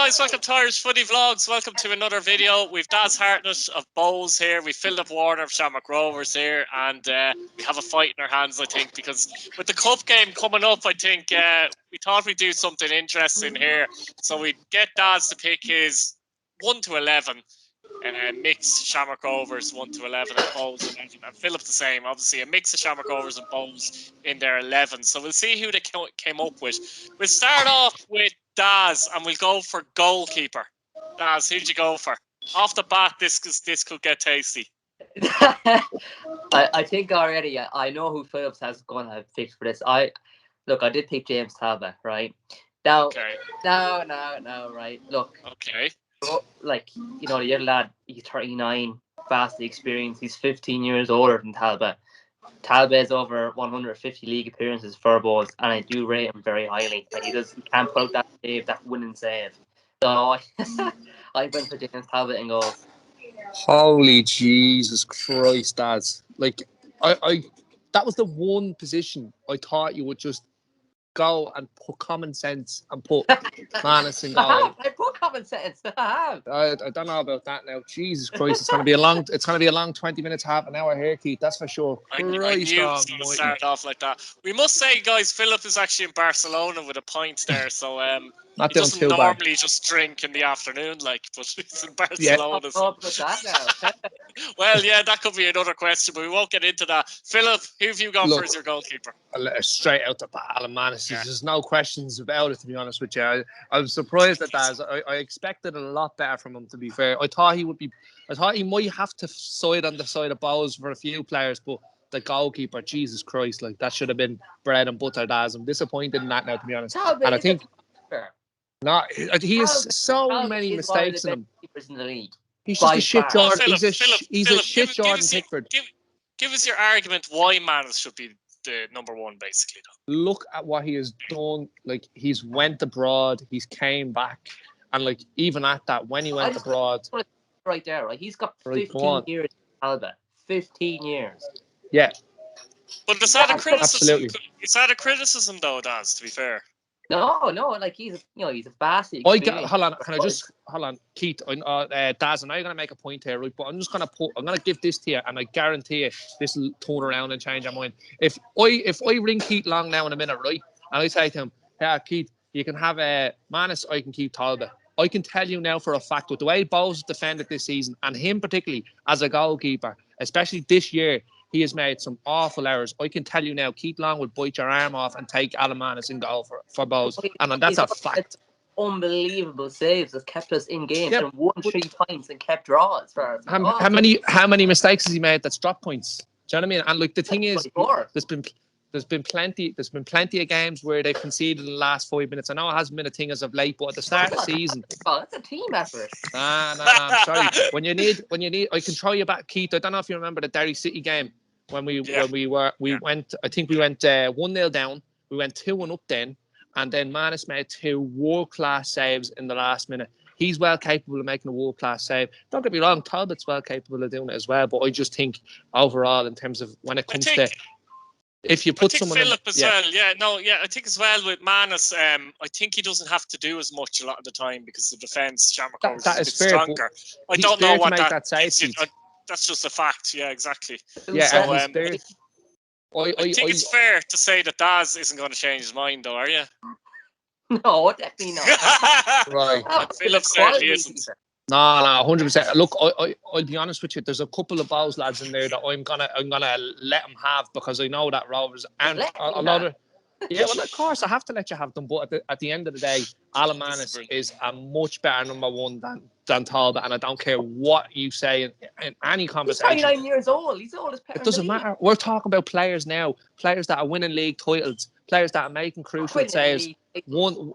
guys, welcome to Irish Footy Vlogs. Welcome to another video. We've Daz Hartnett of Bohs here. We filled up Warner of Shamrock Rovers here, and we have a fight in our hands, I think, because with the cup game coming up, I think we thought we'd do something interesting here. So we get Daz to pick his 1 to 11 mix Shamrock Rovers 1 to 11 and Bohs 11, and Philip the same. Obviously, a mix of Shamrock Rovers and Bohs in their 11. So we'll see who they came up with. We'll start off with Daz, and we'll go for goalkeeper. Daz, who'd you go for? Off the bat, this could get tasty. I think already I know who Phillips has going to pick for this. I did pick James Talbot, right? Now, Okay. no, right? Look. Okay. Like, you know, the young lad, he's 39, vastly experienced. He's 15 years older than Talbot. Talbot has over 150 league appearances for Bohs, and I do rate him very highly. Like, he can't pull out that save, that winning save. So I went for James Talbot in goals. Holy Jesus Christ, Daz! Like, I that was the one position I thought you would just go and put common sense and put Manus in goal. I put common sense. I don't know about that now. Jesus Christ, it's gonna be a long 20 minutes, half an hour here, Keith. That's for sure. I knew it was going to start off like that. We must say, guys, Philip is actually in Barcelona with a pint there, so Not he doing doesn't too normally bad. just drink in the afternoon, like, but he's in Barcelona. Yeah. Oh, with that now. Well, yeah, that could be another question, but we won't get into that. Philip, who have you got for as your goalkeeper? Straight out the bat, Alan Manus. There's no questions about it, to be honest with you. I was surprised at that. I expected a lot better from him, to be fair. I thought he might have to side on the side of Bohs for a few players, but the goalkeeper, Jesus Christ, like, that should have been bread and butter, Daz. I'm disappointed in that now, to be honest. And I think he has so many mistakes in him. In the league. He's just a shit Jordan. He's a shit Jordan Pickford. Give us your argument why Manus should be the number one, basically, though. Look at what he has done. Like, he's went abroad, he's came back, and like, even at that, when he went abroad, right there, right, he's got 15 years. Albert, 15 years. Yeah. But is that a criticism? Absolutely. Is that a criticism, though, Daz? To be fair. No, like, he's a vastly experienced. Hold on, Keith. Daz, and I'm gonna make a point here, right? But I'm gonna give this to you, and I guarantee you, this will turn around and change our mind. If I ring Keith Long now in a minute, right, and I say to him, "Yeah, Keith, you can have Manus, I can keep Talbot." I can tell you now for a fact, with the way Bohs defended this season, and him particularly as a goalkeeper, especially this year, he has made some awful errors. I can tell you now, Keith Long would bite your arm off and take Alan Manus in goal for Bohs. And that's a fact. Unbelievable saves that kept us in games and won 3 points and kept draws. How many mistakes has he made that's dropped points? Do you know what I mean? And like, the thing is, there's been plenty of games where they've conceded in the last 5 minutes. I know it hasn't been a thing as of late, but at the start of the season, that's a team effort. Nah, I'm sorry. When you need, I can throw you back, Keith. I don't know if you remember the Derry City game when we went. I think we went 1-0 down. We went 2-1 up then, and then Manus made 2 world-class saves in the last minute. He's well capable of making a world-class save. Don't get me wrong, Talbot's well capable of doing it as well. But I just think overall, in terms of when it comes to, if you put someone Philip as well, I think as well with Manus, I think he doesn't have to do as much a lot of the time because the defence, Shamrock Rovers, is a bit stronger. I don't know what that is. That's just a fact. Yeah, exactly. Yeah, so, I think it's fair to say that Daz isn't going to change his mind, though, are you? No, definitely not. Right. Philip certainly isn't. No, 100%. Look, I'll be honest with you. There's a couple of Bohs lads in there that I'm gonna let them have, because I know that Rovers and a lot of. Yeah, well, of course I have to let you have them, but at the end of the day, Alan Manus is a much better number one than Talbot, and I don't care what you say in any conversation. He's 29 years old. He's old as Peter. It doesn't matter. We're talking about players now, players that are winning league titles, players that are making crucial saves. One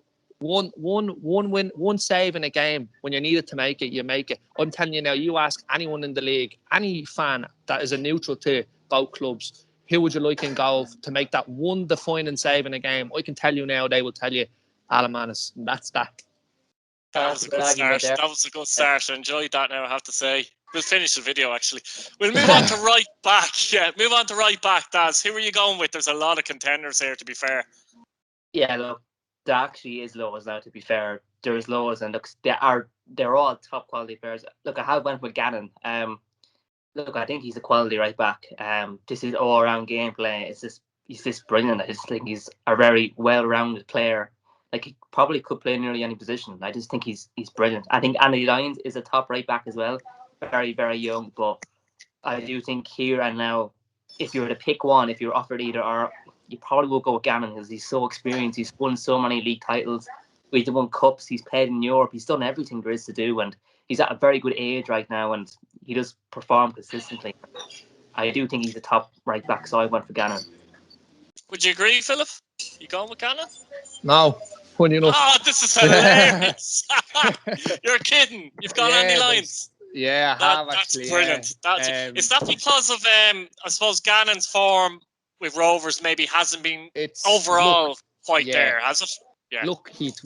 save in a game, when you need it to make it, you make it. I'm telling you now, you ask anyone in the league, any fan that is a neutral to both clubs, who would you like in goal to make that one defining save in a game? I can tell you now, they will tell you Alan Manus. That's that. That was a good start. That was a good start. I enjoyed that now, I have to say. We'll finish the video, actually. We'll move on to right back. Yeah, move on to right back, Daz. Who are you going with? There's a lot of contenders here, to be fair. Yeah, look, there actually is lows now. To be fair, there is lows, and look, they're all top quality players. Look, I have went with Gannon. Look, I think he's a quality right back. This is all around gameplay. He's just brilliant. I just think he's a very well rounded player. Like, he probably could play nearly any position. I just think he's brilliant. I think Andy Lyons is a top right back as well. Very, very young, but I do think here and now, if you were to pick one, if you're offered either or, you probably will go with Gannon because he's so experienced. He's won so many league titles. He's won cups. He's played in Europe. He's done everything there is to do, and he's at a very good age right now, and he does perform consistently. I do think he's a top right back, so I went for Gannon. Would you agree, Philip? You going with Gannon? No, funny enough. Oh, this is hilarious. You're kidding. You've gone Andy Lyons. Yeah, I have actually. That's brilliant. Is that because of I suppose Gannon's form with Rovers maybe hasn't been overall quite there, has it? Yeah. Look, Keith,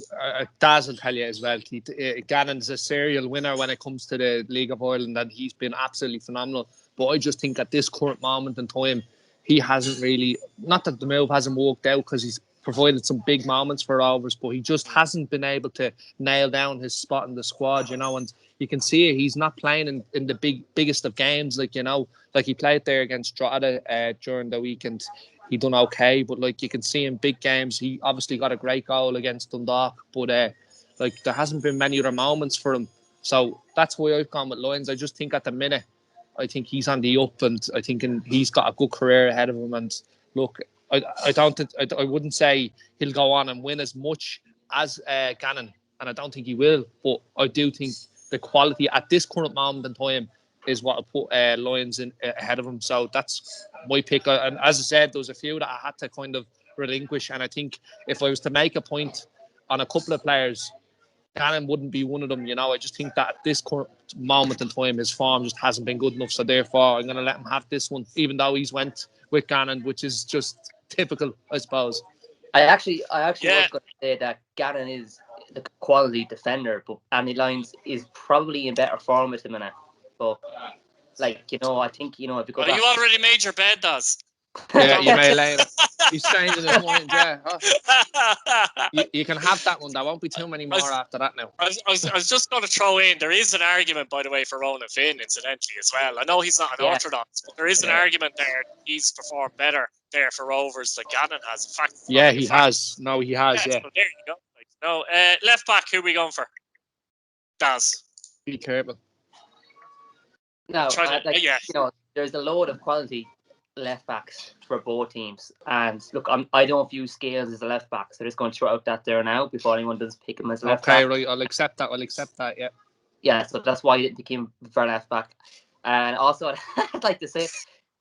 Daz will tell you as well, Keith. Gannon's a serial winner when it comes to the League of Ireland, and he's been absolutely phenomenal. But I just think at this current moment in time, he hasn't really, not that the move hasn't worked out, because he's provided some big moments for Rovers, but he just hasn't been able to nail down his spot in the squad, you know, and you can see it, he's not playing in the biggest of games, like, you know, like he played there against Drogheda during the weekend. He done okay, but like you can see in big games, he obviously got a great goal against Dundalk, but like there hasn't been many other moments for him. So that's why I've gone with Lyons. I just think at the minute, I think he's on the up, and I think he's got a good career ahead of him. And look, I wouldn't say he'll go on and win as much as Gannon, and I don't think he will. But I do think the quality at this current moment in time is what I put Lyons in ahead of him. So that's my pick. And as I said, there was a few that I had to kind of relinquish. And I think if I was to make a point on a couple of players, Gannon wouldn't be one of them. You know, I just think that at this current moment in time, his form just hasn't been good enough. So therefore, I'm going to let him have this one, even though he's went with Gannon, which is just typical, I suppose. I actually was going to say that Gannon is the quality defender, but Andy Lyons is probably in better form with him in it. But, like, you know, I think, you know, if you go back... you already made your bed, Daz. Yeah, you may lay it. He's changing his mind, yeah. You can have that one. There won't be too many more after that now. I was just going to throw in, there is an argument, by the way, for Ronan Finn, incidentally, as well. I know he's not an orthodox, but there is an argument there. He's performed better there for Rovers than Gannon has. In fact, he has. No, he has, yeah. So there you go. No, left back, who are we going for? Daz. Be careful. No, you know, there's a load of quality left backs for both teams, and look, I don't view Scales as a left back, so just going to throw out that there now before anyone does pick him as a left back. Okay, right, I'll accept that. Yeah, so that's why I didn't pick him for left back. And also, I'd like to say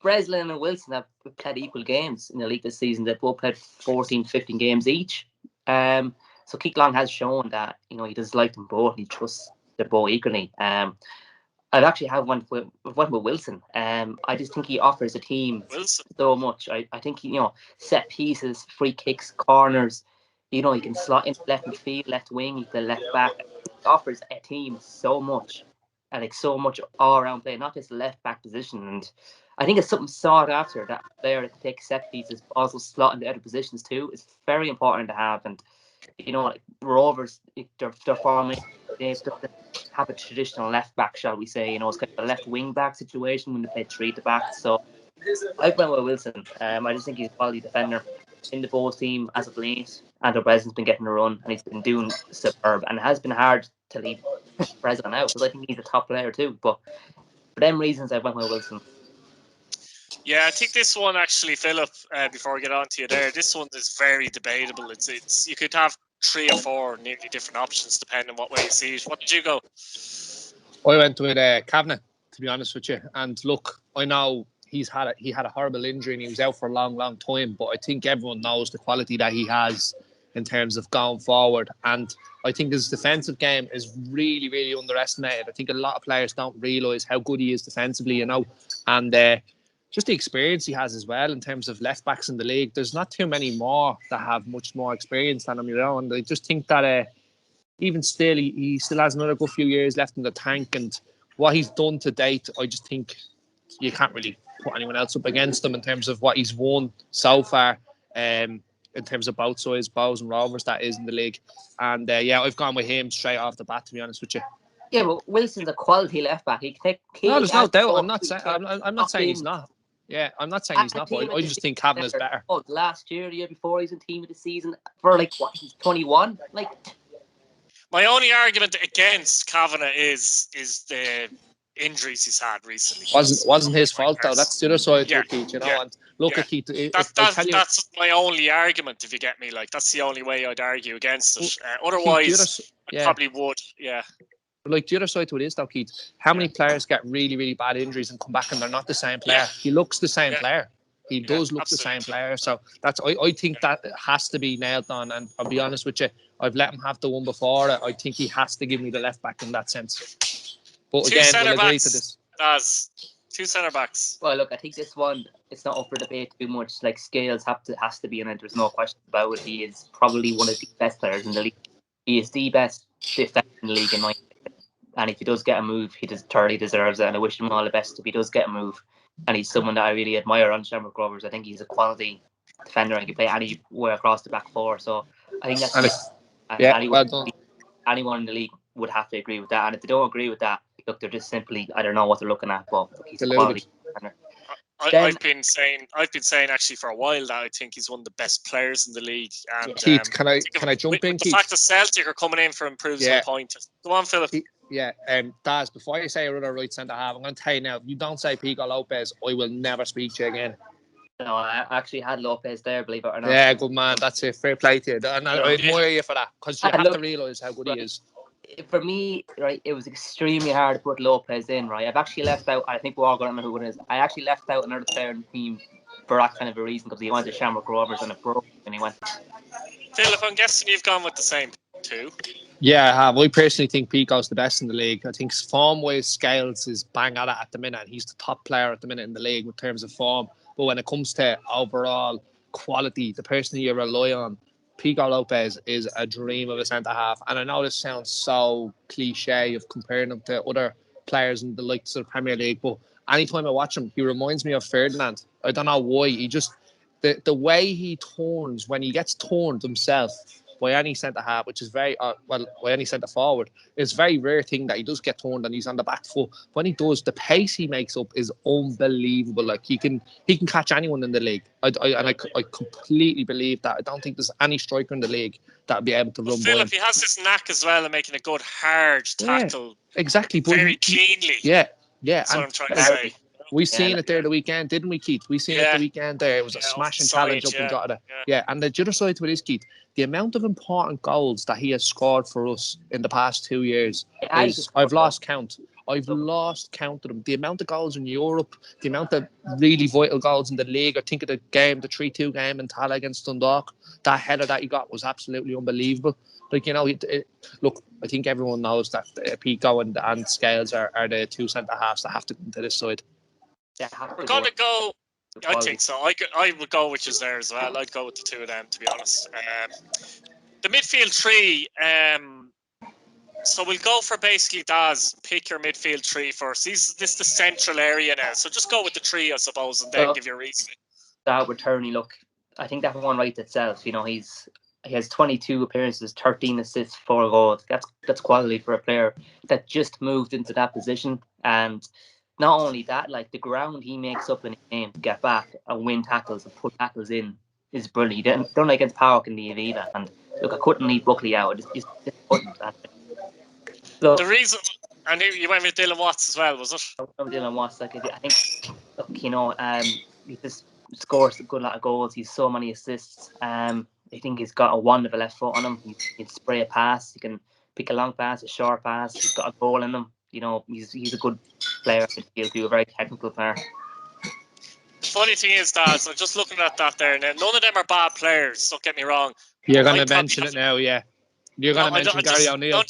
Breslin and Wilson have played equal games in the league this season. They've both played 14, 15 games each. So Keith Long has shown that, you know, he does like them both. He trusts them both equally. I've actually went with Wilson. I just think he offers a team so much. I think he, you know, set pieces, free kicks, corners. You know, he can slot into left midfield, left wing, he can left back. He offers a team so much, and like so much all around play, not just the left back position. And I think it's something sought after, that player that can take set pieces, but also slot into other positions too. It's very important to have. And you know, like Rovers, their formation, they have a traditional left back, shall we say? You know, it's kind of a left wing back situation when they play three at the back. So I went with Wilson. I just think he's a quality defender in the Bohs team as of late. And Breslin been getting a run, and he's been doing superb. And it has been hard to leave Breslin out, because I think he's a top player too. But for them reasons, I went with Wilson. Yeah, I think this one actually, Philip, before we get on to you there, this one is very debatable. It's you could have 3 or 4 nearly different options depending on what way you see it. What did you go? I went with Kavanagh, to be honest with you. And look, I know he had a horrible injury and he was out for a long, long time, but I think everyone knows the quality that he has in terms of going forward. And I think his defensive game is really, really underestimated. I think a lot of players don't realise how good he is defensively, you know. And just the experience he has as well in terms of left backs in the league. There's not too many more that have much more experience than him, you know. And I just think that even still, he still has another good few years left in the tank. And what he's done to date, I just think you can't really put anyone else up against him in terms of what he's won so far. in terms of both sides, Bohs and Rovers, that is in the league. And yeah, I've gone with him straight off the bat, to be honest with you. Yeah, but Wilson's a quality left back. He can take. No, there's no doubt. I'm not saying in. he's not. Yeah, I'm not saying he's not, but I just think Kavanagh's better. Oh, last year, the year before, he's in team of the season for like what? He's 21. Like, my only argument against Kavanagh is the injuries he's had recently. Wasn't his fault though. That's the other side to it, Keith. You know, and look at Keith. That's my only argument. If you get me, like that's the only way I'd argue against it. Otherwise, I probably would. Yeah. Like the other side to it is though, Keith. How many players get really, really bad injuries and come back and they're not the same player? He looks the same player. He does look the same player. So that's I think that has to be nailed on. And I'll be honest with you, I've let him have the one before. I think he has to give me the left back in that sense. But two again, centre we'll agree backs. to this. That's two centre backs. Well, look, I think this one it's not up for debate too much. Like Scales has to be in it. There's no question about it. He is probably one of the best players in the league. He is the best defender in the league in my opinion. And if he does get a move, he thoroughly deserves it. And I wish him all the best if he does get a move. And he's someone that I really admire on Shamrock Rovers. I think he's a quality defender and can play anywhere across the back four. So I think that's anyone in the league would have to agree with that. And if they don't agree with that, look, they're just simply I don't know what they're looking at. But he's a quality defender. I've been saying actually for a while that I think he's one of the best players in the league. And Keith, can I jump in? The fact that Celtic are coming in for him proves my point. Go on, Philip. Daz, before you say another right centre half, I'm going to tell you now, if you don't say Pico Lopez, I will never speak to you again. No, I actually had Lopez there, believe it or not. Yeah, good man. That's it. Fair play to you. And I admire you for that because you have to realise how good he is. For me, right, it was extremely hard to put Lopez in, right? I've actually left out, I think we're all going to know who it is. I actually left out another player in the team for that kind of a reason because he went to Shamrock Rovers and it broke when he went. Philip, I'm guessing you've gone with the same two. Yeah, I have. I personally think Pico's the best in the league. I think form-wise, Scales is bang at it at the minute. He's the top player at the minute in the league in terms of form. But when it comes to overall quality, the person you rely on, Pico Lopez is a dream of a centre-half. And I know this sounds so cliche of comparing him to other players in the likes of the Premier League, but anytime I watch him, he reminds me of Ferdinand. I don't know why. He just... The way he turns, when he gets turned himself by any centre-half, which is very... by any centre-forward, it's a very rare thing that he does get turned and he's on the back foot. When he does, the pace he makes up is unbelievable. Like, he can catch anyone in the league. I completely believe that. I don't think there's any striker in the league that would be able to run by him. Philip, he has this knack as well of making a good hard tackle. Exactly. Very cleanly. Yeah. That's what I'm trying to say. We seen it there the weekend, didn't we, Keith? We seen it the weekend there. It was a smashing challenge up and got it. And the other side to it is, Keith, the amount of important goals that he has scored for us in the past 2 years is, I've lost count. I've lost count of them. The amount of goals in Europe, the amount of really vital goals in the league. I think of the game, the 3-2 game in Tala against Dundalk. That header that he got was absolutely unbelievable. Like, you know, look, I think everyone knows that Pico and Scales are the two centre-halves that have to come to this side. We're going to go... I think so. I would go with you there as well. I'd go with the two of them, to be honest. The midfield three... so we'll go for basically Daz. Pick your midfield three first. This is the central area now. So just go with the three, I suppose, and then give your reasoning. That would turn, look, I think that one writes itself. You know, he has 22 appearances, 13 assists, 4 goals. That's quality for a player that just moved into that position. And not only that, like the ground he makes up in a game to get back and win tackles and put tackles in is brilliant. He done it against Power in the Avida. And look, I couldn't leave Buckley out. It's just couldn't. So, the reason, and you went with Dylan Watts as well, was it? Dylan Watts, like I think, look, you know, he just scores a good lot of goals. He's so many assists. I think he's got a wonderful left foot on him. He can spray a pass. He can pick a long pass, a short pass. He's got a goal in him. You know, he's a good player. He'll be a very technical player. The funny thing is, Daz, I'm just looking at that there now. None of them are bad players. Don't get me wrong. You're going to mention it now, yeah. You're going to mention Gary O'Neill.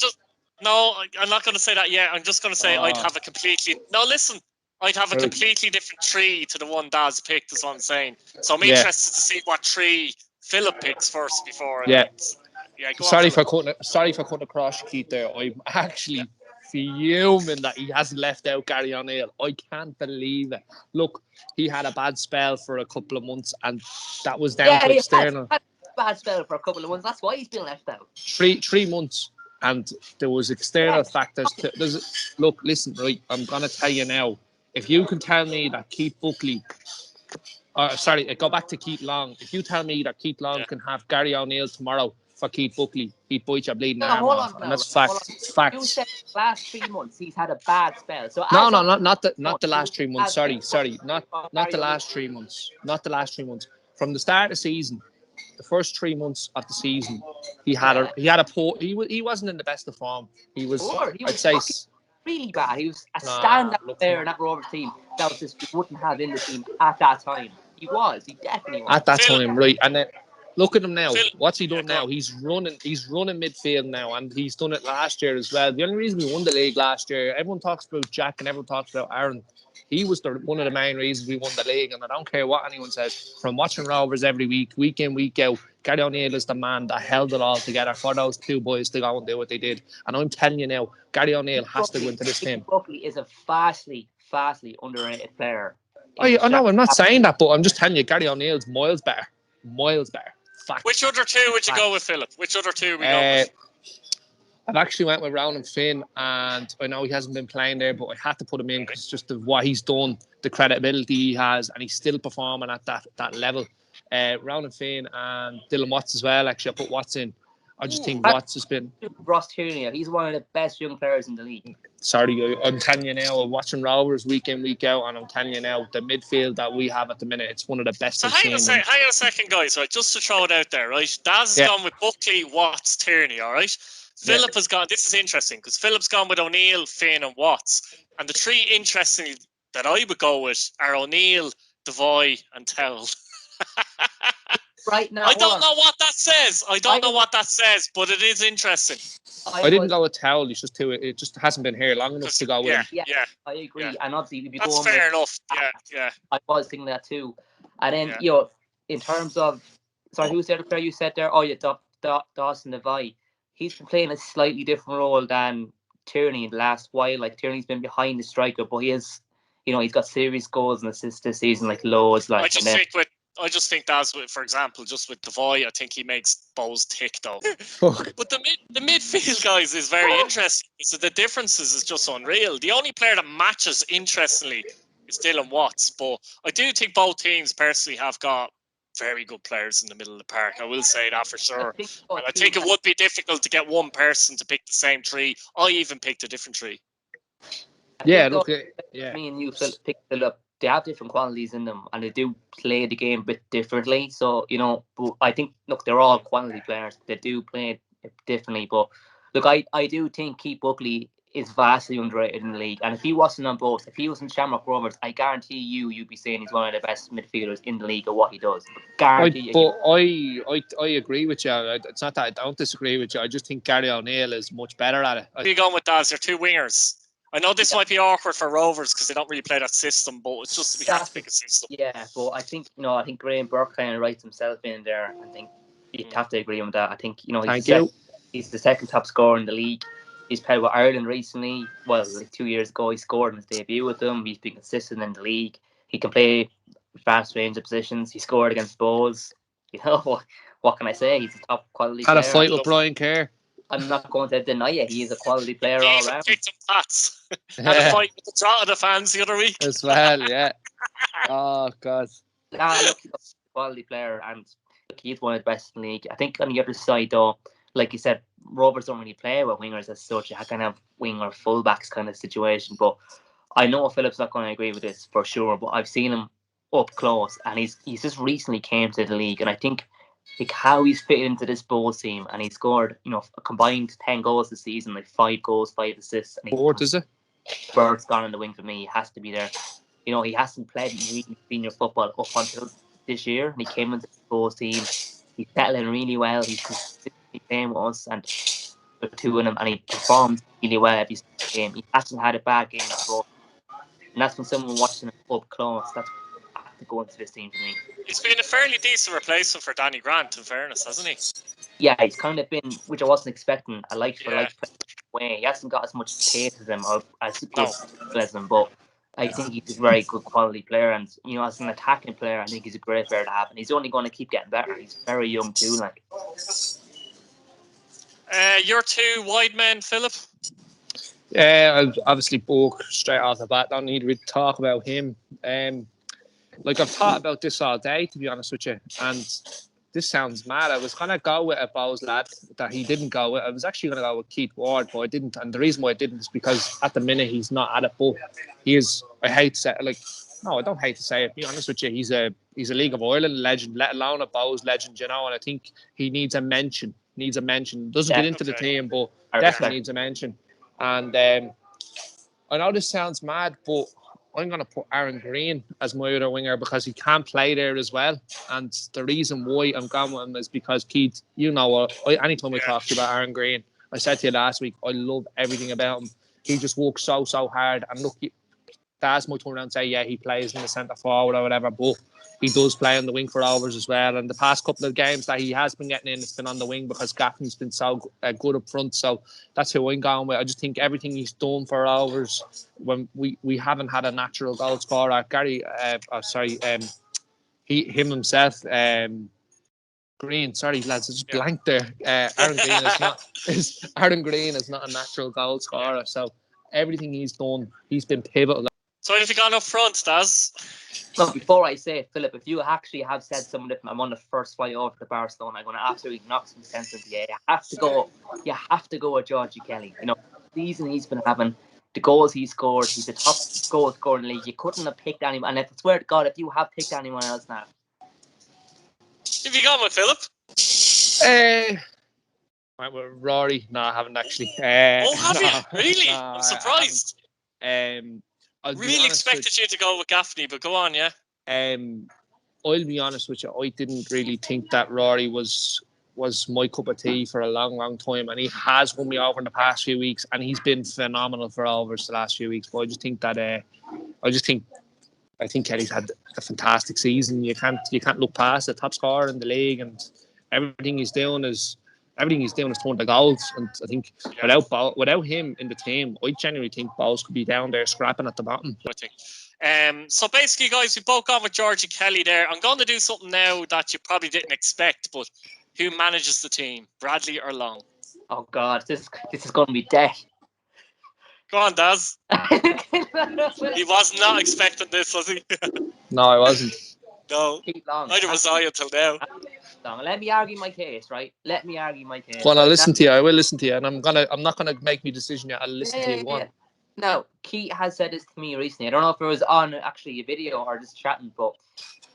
No, I'm not going to say that yet. I'm just going to say I'd have a completely... No, listen. I'd have a completely different tree to the one Daz picked, is what I'm saying. So I'm interested to see what tree Philip picks first before... Sorry for cutting across you, Keith, there. I'm actually fuming that he hasn't left out Gary O'Neill. I can't believe it. Look, he had a bad spell for a couple of months, and that was down to external. bad spell for a couple of months. That's why he's been left out. 3 months, and there was external factors. Look, listen, right. I'm gonna tell you now. If you can tell me that Keith Buckley, go back to Keith Long. If you tell me that Keith Long can have Gary O'Neill tomorrow for Keith Buckley, he'd bite your bleeding arm off, and that's facts. You said the last 3 months he's had a bad spell. So not the last 3 months. Sorry, not the last 3 months. Not the last 3 months. From the start of the season, the first 3 months of the season, he wasn't in the best of form. He was really bad. He was a standout player in that Rovers team that was just we wouldn't have in the team at that time. He definitely was. At that time, right. And then look at him now. What's he done now? on. He's running midfield now, and he's done it last year as well. The only reason we won the league last year, everyone talks about Jack and everyone talks about Aaron. He was one of the main reasons we won the league, and I don't care what anyone says. From watching Rovers every week in, week out, Gary O'Neill is the man that held it all together for those two boys to go and do what they did. And I'm telling you now, Gary O'Neill has to go into this team. Buckley is a vastly underrated player. I know, I'm not saying that, but I'm just telling you, Gary O'Neill's miles better. Fact. Which other two would you go with, Philip? Which other two we go with? I've actually went with Rowan and Finn, and I know he hasn't been playing there, but I had to put him in because just of what he's done, the credibility he has, and he's still performing at that level. Rowan and Finn and Dylan Watts as well. Actually, I put Watts in. I just think Watts has been... Ross Tierney, he's one of the best young players in the league. Sorry, I'm telling you now, I'm watching Rovers week in, week out, and I'm telling you now, the midfield that we have at the minute, it's one of the best So hang on a second, guys, right? Just to throw it out there, right? Daz has gone with Buckley, Watts, Tierney, all right? Philip has gone... This is interesting, because Philip's gone with O'Neill, Finn, and Watts. And the three, interestingly, that I would go with are O'Neill, Devoy, and Towell. Right now, I don't know what that says. But it is interesting. I didn't go with Towell. It just hasn't been here long enough to go with him. Yeah, I agree. Yeah. And obviously, if you that's fair enough. Yeah. I was thinking that too. And then in terms of who's the other player you said there? Oh, yeah, Dawson Devoy. He's been playing a slightly different role than Tierney in the last while. Like Tierney's been behind the striker, but he is, he's got serious goals and assists this season, like loads. Like I just think that's, for example, just with Devoy, I think he makes Bohs tick though. But the midfield, guys, is very interesting. So the differences is just unreal. The only player that matches, interestingly, is Dylan Watts. But I do think both teams personally have got very good players in the middle of the park. I will say that for sure. I think it would be difficult to get one person to pick the same tree. I even picked a different tree. Me and you picked it up. They have different qualities in them, and they do play the game a bit differently. So, but I think, look, they're all quality players. They do play it differently. But, look, I do think Keith Buckley is vastly underrated in the league. And if he wasn't on both, if he was in Shamrock Rovers, I guarantee you'd be saying he's one of the best midfielders in the league at what he does. I agree with you. It's not that I don't disagree with you. I just think Gary O'Neill is much better at it. Who are you going with, Daz? They're two wingers. I know this might be awkward for Rovers because they don't really play that system, but it's just we have to pick a system. Yeah, but I think Graham Burke kind of writes himself in there. I think you'd have to agree with that. I think he's the second top scorer in the league. He's played with Ireland recently. Well, like 2 years ago, he scored in his debut with them. He's been consistent in the league. He can play fast range of positions. He scored against Bohs. What can I say? He's a top quality player. Had a fight with Brian Kerr. I'm not going to deny it. He is a quality player all around. Kicked some pats. Had a fight with the Drogheda fans the other week. As well, yeah. Oh, God. Look, he's a quality player, and he's one of the best in the league. I think on the other side, though, like you said, Rovers don't really play with wingers as such. You kind of have wing or fullbacks kind of situation. But I know Philip's not going to agree with this for sure, but I've seen him up close, and he's just recently came to the league, and I think how he's fitted into this Bohs team, and he scored, a combined 10 goals this season, like 5 goals, 5 assists. And Fourth, is it? Bird's gone in the wing for me. He has to be there. He hasn't played really senior football up until this year, and he came into the Bohs team. He's settling really well. He's consistently playing with us, and the two of them, and he performs really well every game. He hasn't had a bad game at all, and that's when someone watching him up close. That's to go into this team for me. He's been a fairly decent replacement for Danny Grant, in fairness, hasn't he? Yeah, he's kind of been, which I wasn't expecting, a way. He hasn't got as much pace as him or as good as him, but I think he's a very good quality player, and as an attacking player, I think he's a great player to have, and he's only going to keep getting better. He's very young too, like. Your two wide men, Philip. Yeah, obviously Book straight off the bat. Don't need to talk about him. Like I've thought about this all day, to be honest with you, and this sounds mad. I was gonna go with a Bohs lad that he didn't go with. I was actually gonna go with Keith Ward, but I didn't. And the reason why I didn't is because at the minute he's not at it. But he is. I hate to say no, I don't hate to say it. To be honest with you, he's a League of Ireland legend, let alone a Bohs legend. And I think he needs a mention. Doesn't get into the team, but definitely needs a mention. And I know this sounds mad, but I'm going to put Aaron Green as my other winger because he can play there as well. And the reason why I'm going with him is because, Keith, anytime I talk to you about Aaron Green, I said to you last week, I love everything about him. He just works so hard. And look, Daz might turn around and say, yeah, he plays in the centre forward or whatever, but he does play on the wing for Rovers as well. And the past couple of games that he has been getting in, it's been on the wing because Gaffney's been so good up front. So that's who I'm going with. I just think everything he's done for Rovers, when we haven't had a natural goal scorer. Him himself, Green. Sorry, lads, I just blanked there. Aaron Green is not a natural goal scorer. So everything he's done, he's been pivotal. So if you gone up front, Daz? No, before I say it, Philip, if you actually have said someone that I'm on the first flight over to Barstow, I'm going to absolutely knock some sense into you. You have to go with Georgie Kelly. The season he's been having, the goals he scored, he's the top goal scorer in the league. You couldn't have picked anyone, and I swear to God, if you have picked anyone else now. Have you gone with Philip? Right, well, Rory. No, I haven't actually. Have you? Really? No, I'm surprised. I really expected you to go with Gaffney, but go on, yeah. I'll be honest with you. I didn't really think that Rory was my cup of tea for a long time, and he has won me over in the past few weeks, and he's been phenomenal for Rovers the last few weeks. But I think Kelly's had a fantastic season. You can't look past the top scorer in the league, and everything he's doing is throwing the goals. And I think without him in the team, I genuinely think Bohs could be down there scrapping at the bottom. I think. So basically, guys, we both gone with Georgie Kelly there. I'm going to do something now that you probably didn't expect, but who manages the team, Bradley or Long? Oh God, this is going to be death. Go on, Daz. He was not expecting this, was he? No, I wasn't. No, neither was I until now. Let me argue my case, right? Let me argue my case. Go on, I'll listen to you. I will listen to you, and I'm not gonna make my decision yet. I'll listen to you. Go on. Now, Keith has said this to me recently. I don't know if it was on actually a video or just chatting, but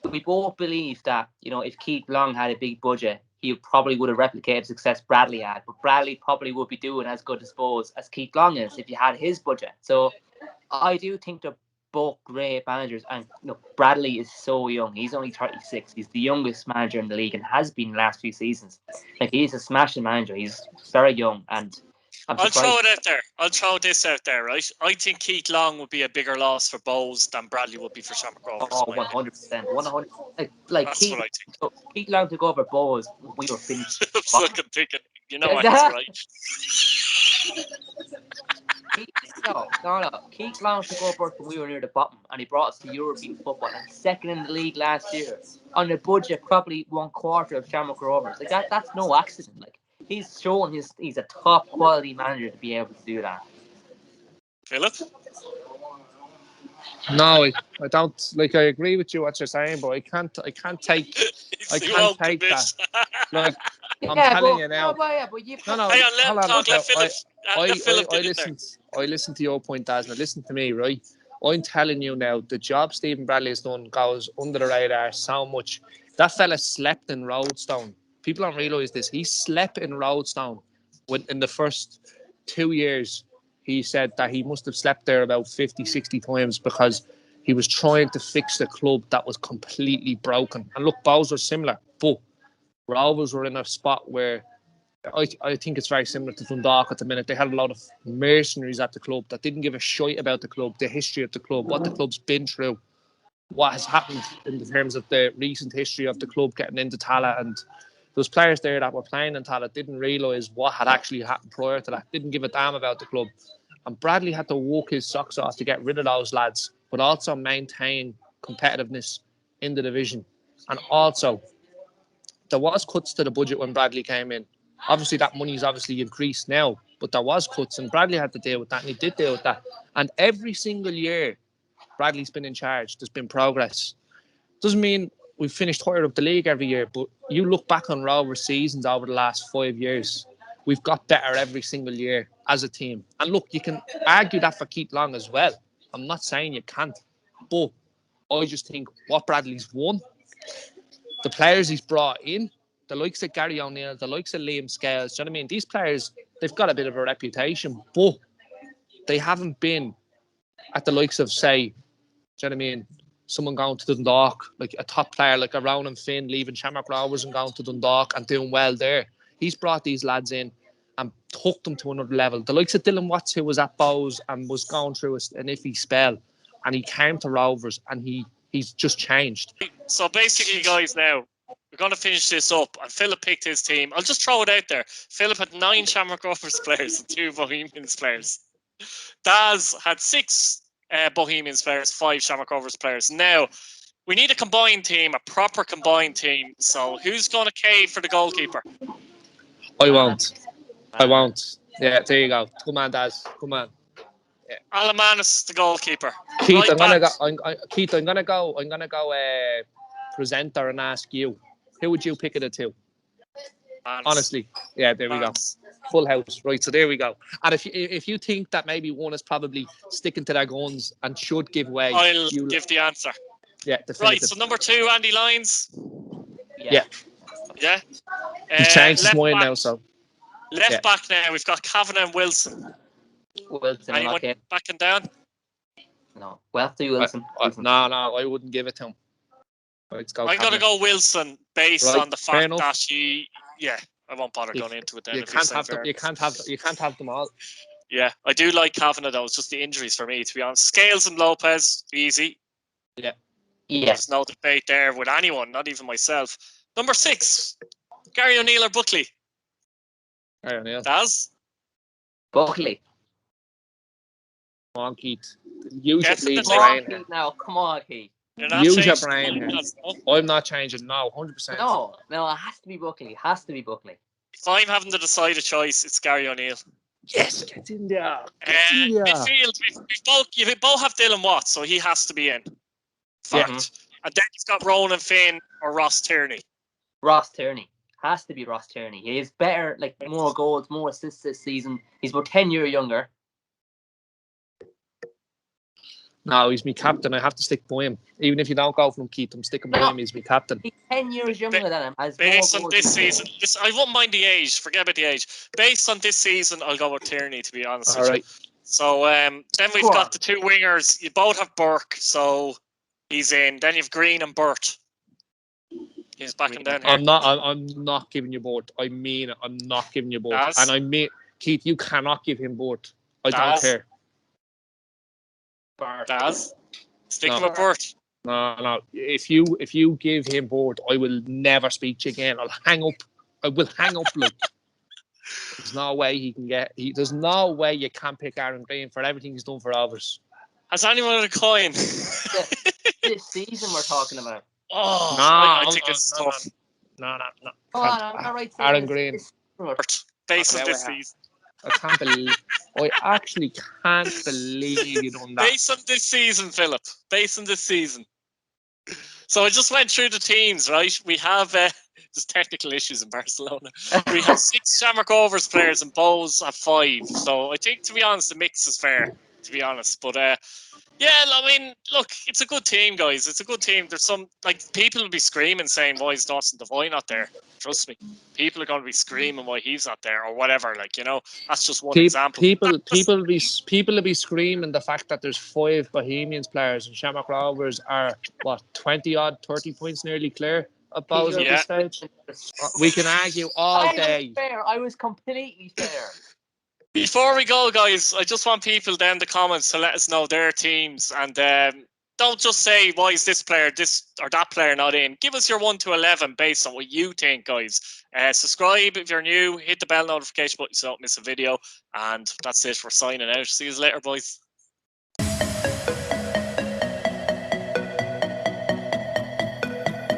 we both believe that if Keith Long had a big budget, he probably would have replicated the success Bradley had. But Bradley probably would be doing as good, I suppose, as Keith Long is if he had his budget. So I do think they're both great managers. And Bradley is so young. He's only 36. He's the youngest manager in the league and has been the last few seasons. Like, he's a smashing manager. He's very young, and I'll throw it out there. I'll throw this out there, right? I think Keith Long would be a bigger loss for Bohs than Bradley would be for Shamrock Rovers. Oh, 100%. 100%. Like that's Keith, what I think. So Keith Long took over Bohs. We were finished. I'm fucking thinking, what, that's right. No. Keith Long took over when we were near the bottom, and he brought us to European football and second in the league last year on a budget probably 1/4 of Shamrock Rovers. Like that's no accident. Like, he's shown he's a top quality manager to be able to do that. Philip? No, I don't. Like, I agree with you what you're saying, but I can't take that. Like, I'm telling you now. No. Hang on, let him talk. Let Philip I listened to your point, Daz. Now listen to me, right? I'm telling you now, the job Stephen Bradley has done goes under the radar so much. That fella slept in Roadstone. People don't realise this. He slept in Roadstone in the first 2 years. He said that he must have slept there about 50, 60 times because he was trying to fix the club that was completely broken. And look, Bohs were similar, but Rovers were in a spot where I think it's very similar to Dundalk at the minute. They had a lot of mercenaries at the club that didn't give a shite about the club, the history of the club, what the club's been through, what has happened in terms of the recent history of the club getting into Tala. And those players there that were playing in Tala didn't realise what had actually happened prior to that, didn't give a damn about the club. And Bradley had to walk his socks off to get rid of those lads but also maintain competitiveness in the division. And also, there was cuts to the budget when Bradley came in. Obviously, that money's obviously increased now, but there was cuts, and Bradley had to deal with that, and he did deal with that. And every single year, Bradley's been in charge. There's been progress. Doesn't mean we've finished higher up the league every year, but you look back on Rovers seasons over the last 5 years, we've got better every single year as a team. And look, you can argue that for Keith Long as well. I'm not saying you can't, but I just think what Bradley's won, the players he's brought in, the likes of Gary O'Neill, the likes of Liam Scales, do you know what I mean? These players, they've got a bit of a reputation, but they haven't been at the likes of, say, do you know what I mean? Someone going to Dundalk, like a top player like a Ronan Finn leaving Shamrock Rovers and going to Dundalk and doing well there. He's brought these lads in and took them to another level. The likes of Dylan Watts, who was at Bohs and was going through an iffy spell, and he came to Rovers and he's just changed. So basically, guys, now we're going to finish this up. And Philip picked his team. I'll just throw it out there. Philip had 9 Shamrock Rovers players and 2 Bohemians players. Daz had 6 Bohemians players, 5 Shamrock Rovers players. Now, we need a combined team, a proper combined team. So who's going to cave for the goalkeeper? I won't. Yeah, there you go. Come on, Daz. Come on. Yeah. Alamanis, the goalkeeper. Keith, right I'm gonna go presenter and ask you, who would you pick of the two? Honestly, yeah, there we go. Full house, right? So there we go. And if you think that maybe one is probably sticking to their guns and should give way, I'll give the answer. Yeah, definitive. Right. So number 2, Andy Lyons. Yeah. He's changed his mind now. So left back now, we've got Kavanagh and Wilson. Anyone backing down? No, we'll have to do Wilson. No, I wouldn't give it to him. I'm going to go Wilson based on the fact that he, I won't bother going into it then. You can't have them all. Yeah, I do like Kavanagh though. It's just the injuries for me, to be honest. Scales and Lopez, easy. Yeah. There's no debate there with anyone, not even myself. Number 6, Gary O'Neill or Buckley? Gary O'Neill. Daz? Buckley. Come on, Keith. Use your bleeding brain here. Now, come on, Keith. Use your brain here. I'm not changing. No, 100%. No, it has to be Buckley. If I'm having to decide a choice, it's Gary O'Neill. Yes, get in there. Midfield, we both have Dylan Watts, so he has to be in. Fact. Yeah. And then he's got Ronan Finn or Ross Tierney. Ross Tierney. Has to be Ross Tierney. He is better, like more goals, more assists this season. He's about 10 years younger. No, he's my captain. I have to stick by him. Even if you don't go from Keith, I'm sticking by him. He's my captain. He's 10 years younger than him. Based on this season, I wouldn't mind the age. Forget about the age. Based on this season, I'll go with Tierney, to be honest with you. So then we've got the 2 wingers. You both have Burke, so he's in. Then you've Green and Burt. He's backing down here. I'm not giving you both. I mean it. I'm not giving you both. And I mean, Keith, you cannot give him both. I don't care. Daz? Sticking with Burt. No. If you give him both, I will never speak to you again. I'll hang up. I will hang up. Like, there's no way he can get. There's no way you can pick Aaron Green for everything he's done for Rovers. Has anyone had a coin? This season we're talking about. Oh, no, I think it's tough. No. All right, Aaron Green. Based on this season. I can't believe. I actually can't believe you done that. Based on this season, Philip. Based on this season. So I just went through the teams, right? We have there's technical issues in Barcelona. We have 6 Shamrock Rovers players and Bohs have 5. So I think, to be honest, the mix is fair. To be honest, but yeah, I mean, look, it's a good team, guys. It's a good team. There's some, like, people will be screaming saying, why is Dawson Devoy not there? Trust me. People are going to be screaming why he's not there or whatever. Like, you know, that's just one example. People will be screaming the fact that there's 5 Bohemians players and Shamrock Rovers are, 20-odd, 30 points nearly clear of Bohs at this stage. We can argue all day. I was completely fair. Before we go, guys, I just want people down in the comments to let us know their teams, and don't just say, why is this player, this or that player not in? Give us your 1 to 11 based on what you think, guys. Subscribe if you're new, hit the bell notification button so you don't miss a video, and that's it. We're signing out. See you later, boys.